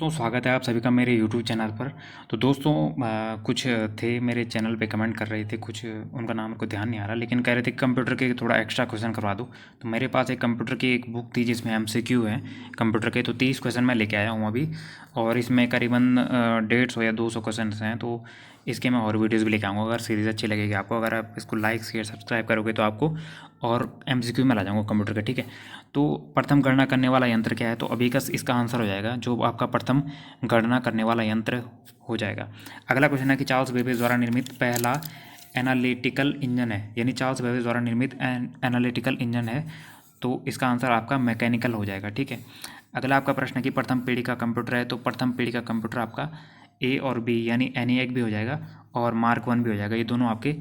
दोस्तों स्वागत है आप सभी का मेरे YouTube चैनल पर। तो दोस्तों कुछ थे मेरे चैनल पे कमेंट कर रहे थे, कुछ उनका नाम को ध्यान नहीं आ रहा, लेकिन कह रहे थे कंप्यूटर के थोड़ा एक्स्ट्रा क्वेश्चन करवा दूँ। तो मेरे पास एक कंप्यूटर की एक बुक थी जिसमें MCQ है कंप्यूटर के, तो 30 क्वेश्चन मैं लेके आया हूँ अभी। और इसमें करीबन 150 या 200 क्वेश्चन हैं। तो इसके मैं और वीडियोज़ भी लेके आऊँगा। अगर सीरीज़ अच्छी लगेगी आपको, अगर आप इसको लाइक शेयर सब्सक्राइब करोगे तो आपको और MCQ में ला जाऊँगा कंप्यूटर का, ठीक है। तो प्रथम गणना करने वाला यंत्र क्या है? तो अबेकस इसका आंसर हो जाएगा, जो आपका प्रथम गणना करने वाला यंत्र हो जाएगा। अगला क्वेश्चन है कि चार्ल्स बेबेज द्वारा निर्मित पहला एनालिटिकल इंजन है, यानी चार्ल्स बेबेज द्वारा निर्मित एनालिटिकल इंजन है, तो इसका आंसर आपका मैकेनिकल हो जाएगा, ठीक है। अगला आपका प्रश्न है कि प्रथम पीढ़ी का कंप्यूटर है, तो प्रथम पीढ़ी का कंप्यूटर आपका A और B यानी ENIAC भी हो जाएगा और मार्क 1 भी हो जाएगा। ये दोनों आपके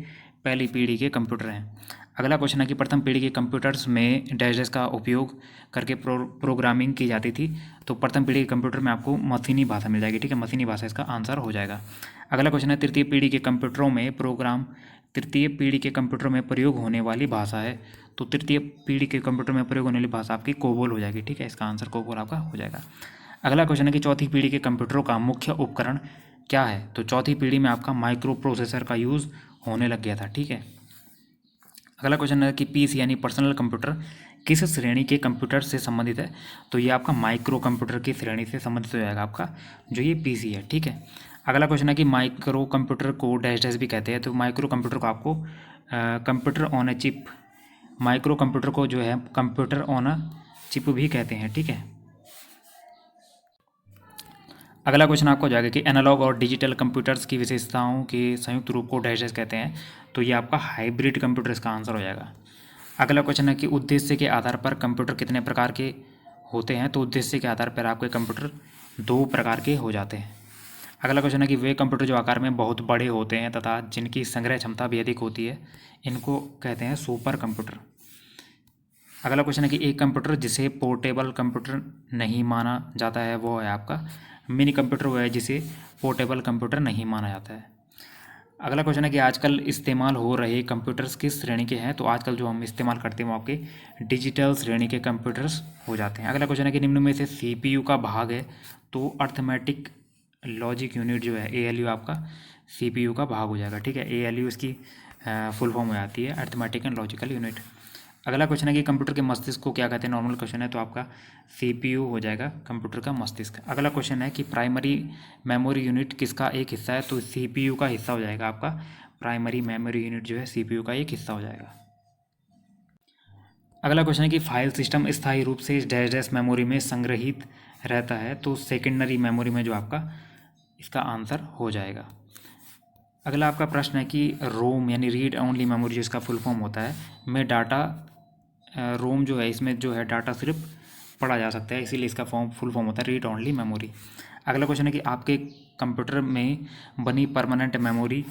पहली पीढ़ी के कंप्यूटर हैं। अगला क्वेश्चन है कि प्रथम पीढ़ी के कंप्यूटर्स में डैश डैश का उपयोग करके प्रोग्रामिंग की जाती थी, तो प्रथम पीढ़ी के कंप्यूटर में आपको मशीनी भाषा मिल जाएगी, ठीक है। मशीनी भाषा इसका आंसर हो जाएगा। अगला क्वेश्चन है तृतीय पीढ़ी के कंप्यूटरों में तृतीय पीढ़ी के कंप्यूटर में प्रयोग होने वाली भाषा है, तो तृतीय पीढ़ी के कंप्यूटर में प्रयोग होने वाली भाषा आपकी कोबोल हो जाएगी, ठीक है। इसका आंसर कोबोल आपका हो जाएगा। अगला क्वेश्चन है कि चौथी पीढ़ी के कंप्यूटरों का मुख्य उपकरण क्या है? तो चौथी पीढ़ी में आपका माइक्रो प्रोसेसर का यूज़ होने लग गया था, ठीक है। अगला क्वेश्चन है कि PC यानी पर्सनल कंप्यूटर किस श्रेणी के कंप्यूटर से संबंधित है? तो ये आपका माइक्रो कंप्यूटर की श्रेणी से संबंधित हो जाएगा आपका जो ये PC है, ठीक है। अगला क्वेश्चन है कि माइक्रो कंप्यूटर को डैश डैश भी कहते हैं, तो माइक्रो कंप्यूटर को आपको computer on a chip, micro computer को जो है कंप्यूटर ऑन अ चिप भी कहते हैं, ठीक है। अगला क्वेश्चन आपको हो जाएगा कि एनालॉग और डिजिटल कंप्यूटर्स की विशेषताओं के संयुक्त रूप को डैश डैश कहते हैं, तो ये आपका हाइब्रिड कंप्यूटर इसका आंसर हो जाएगा। अगला क्वेश्चन है कि उद्देश्य के आधार पर कंप्यूटर कितने प्रकार के होते हैं? तो उद्देश्य के आधार पर आपके कंप्यूटर 2 प्रकार के हो जाते हैं। अगला क्वेश्चन है कि वे कंप्यूटर जो आकार में बहुत बड़े होते हैं तथा जिनकी संग्रह क्षमता भी अधिक होती है, इनको कहते हैं सुपर कंप्यूटर। अगला क्वेश्चन है कि एक कंप्यूटर जिसे पोर्टेबल कंप्यूटर नहीं माना जाता है वो है आपका मिनी कंप्यूटर, वो है जिसे पोर्टेबल कंप्यूटर नहीं माना जाता है। अगला क्वेश्चन है कि आजकल इस्तेमाल हो रहे कंप्यूटर्स किस श्रेणी के हैं? तो आजकल जो हम इस्तेमाल करते हैं वो आपके डिजिटल श्रेणी के कंप्यूटर्स हो जाते हैं। अगला क्वेश्चन है कि निम्न में से CPU का भाग है, तो अर्थमेटिक लॉजिक यूनिट जो है ALU आपका CPU का भाग हो जाएगा, ठीक है। ALU इसकी फुल फॉर्म हो जाती है अर्थमेटिक एंड लॉजिकल यूनिट। अगला क्वेश्चन है कि कंप्यूटर के मस्तिष्क को क्या कहते हैं? नॉर्मल क्वेश्चन है, तो आपका CPU हो जाएगा कंप्यूटर का मस्तिष्क। अगला क्वेश्चन है कि प्राइमरी मेमोरी यूनिट किसका एक हिस्सा है? तो CPU का हिस्सा हो जाएगा आपका प्राइमरी मेमोरी यूनिट जो है CPU का एक हिस्सा हो जाएगा। अगला क्वेश्चन है कि फाइल सिस्टम स्थायी रूप से डैश डैश मेमोरी में संग्रहित रहता है, तो सेकेंडरी मेमोरी में जो आपका इसका आंसर हो जाएगा। अगला आपका प्रश्न है कि रोम यानी रीड ओनली मेमोरी जो इसका फुल फॉर्म होता है में डाटा, रोम जो है इसमें जो है डाटा सिर्फ पढ़ा जा सकता है, इसीलिए इसका फुल फॉर्म होता है रीड ओनली मेमोरी। अगला क्वेश्चन है कि आपके कंप्यूटर में बनी परमानेंट मेमोरी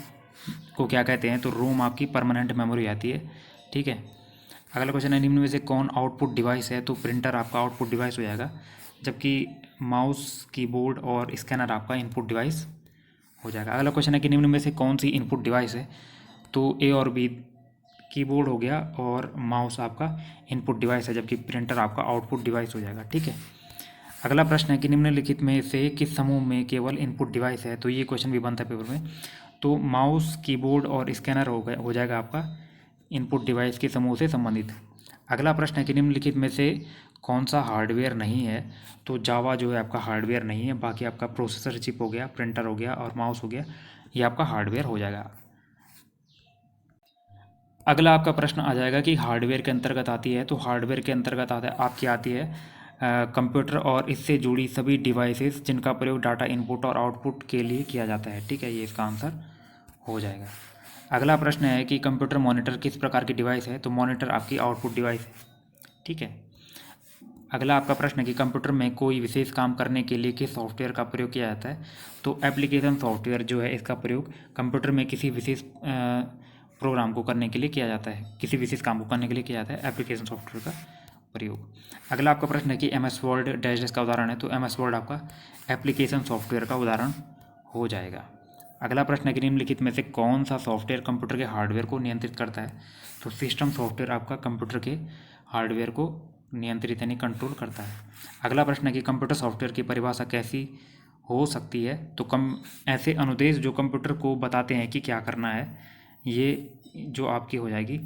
को क्या कहते हैं? तो रोम आपकी परमानेंट मेमोरी आती है, ठीक है। अगला क्वेश्चन है निम्न में से कौन आउटपुट डिवाइस है? तो प्रिंटर आपका आउटपुट डिवाइस हो जाएगा, जबकि माउस कीबोर्ड और स्कैनर आपका इनपुट डिवाइस हो जाएगा। अगला क्वेश्चन है कि निम्न में से कौन सी इनपुट डिवाइस है? तो A और B कीबोर्ड हो गया और माउस आपका इनपुट डिवाइस है, जबकि प्रिंटर आपका आउटपुट डिवाइस हो जाएगा, ठीक है। अगला प्रश्न है कि निम्नलिखित में से किस समूह में केवल इनपुट डिवाइस है? तो ये क्वेश्चन भी बनता है पेपर में, तो माउस कीबोर्ड और स्कैनर हो जाएगा आपका इनपुट डिवाइस के समूह से संबंधित। अगला प्रश्न है कि निम्नलिखित में से कौन सा हार्डवेयर नहीं है? तो जावा जो है आपका हार्डवेयर नहीं है, बाकी आपका प्रोसेसर चिप हो गया, प्रिंटर हो गया और माउस हो गया, ये आपका हार्डवेयर हो जाएगा। अगला आपका प्रश्न आ जाएगा कि हार्डवेयर के अंतर्गत आती है, तो हार्डवेयर के अंतर्गत आपकी आती है कंप्यूटर और इससे जुड़ी सभी डिवाइसेस जिनका प्रयोग डाटा इनपुट और आउटपुट के लिए किया जाता है, ठीक है। ये इसका आंसर हो जाएगा। अगला प्रश्न है कि कंप्यूटर मॉनिटर किस प्रकार की डिवाइस है? तो मॉनिटर आपकी आउटपुट डिवाइस है, ठीक है। अगला आपका प्रश्न है कि कंप्यूटर में कोई विशेष काम करने के लिए किस सॉफ्टवेयर का प्रयोग किया जाता है? तो एप्लीकेशन सॉफ्टवेयर जो है इसका प्रयोग कंप्यूटर में किसी विशेष प्रोग्राम को करने के लिए किया जाता है, किसी विशेष काम को करने के लिए किया जाता है एप्लीकेशन सॉफ्टवेयर का प्रयोग। अगला आपका प्रश्न है कि MS वर्ड डैश डैश का उदाहरण है, तो MS वर्ड आपका एप्लीकेशन सॉफ्टवेयर का उदाहरण हो जाएगा। अगला प्रश्न है कि निम्नलिखित में से कौन सा सॉफ्टवेयर कंप्यूटर के हार्डवेयर को नियंत्रित करता है? तो सिस्टम सॉफ्टवेयर आपका कंप्यूटर के हार्डवेयर को नियंत्रित यानी कंट्रोल करता है। अगला प्रश्न है कि कंप्यूटर सॉफ्टवेयर की परिभाषा कैसी हो सकती है। तो ऐसे अनुदेश जो कंप्यूटर को बताते हैं कि क्या करना है, ये जो आपकी हो जाएगी,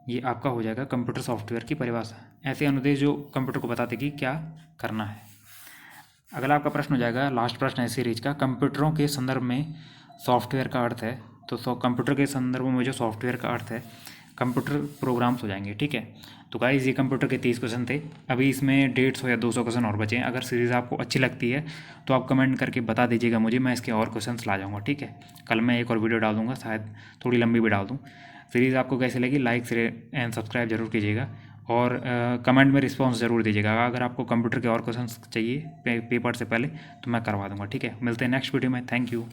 ये आपका हो जाएगा कंप्यूटर सॉफ्टवेयर की परिभाषा। ऐसे अनुदेश जो कंप्यूटर को बताते कि क्या करना है। अगला आपका प्रश्न हो जाएगा, लास्ट प्रश्न है सीरीज का, कंप्यूटरों के संदर्भ में सॉफ्टवेयर का अर्थ है। तो कंप्यूटर के संदर्भ में जो सॉफ्टवेयर का अर्थ है, कंप्यूटर प्रोग्राम्स हो जाएंगे। ठीक है, तो गाइस ये कंप्यूटर के 30 क्वेश्चन थे। अभी इसमें 150 या 200 क्वेश्चन और बचे हैं। अगर सीरीज़ आपको अच्छी लगती है तो आप कमेंट करके बता दीजिएगा मुझे, मैं इसके और क्वेश्चंस ला जाऊँगा। ठीक है, कल मैं एक और वीडियो डाल दूँगा, शायद थोड़ी लंबी भी डाल दूँ। सीरीज़ आपको कैसी लगी, लाइक शेयर एंड सब्सक्राइब जरूर कीजिएगा, और कमेंट में रिस्पॉन्स ज़रूर दीजिएगा। अगर आपको कंप्यूटर के और क्वेश्चंस चाहिए पेपर से पहले तो मैं करवा दूँगा। ठीक है, मिलते हैं नेक्स्ट वीडियो में। Thank you.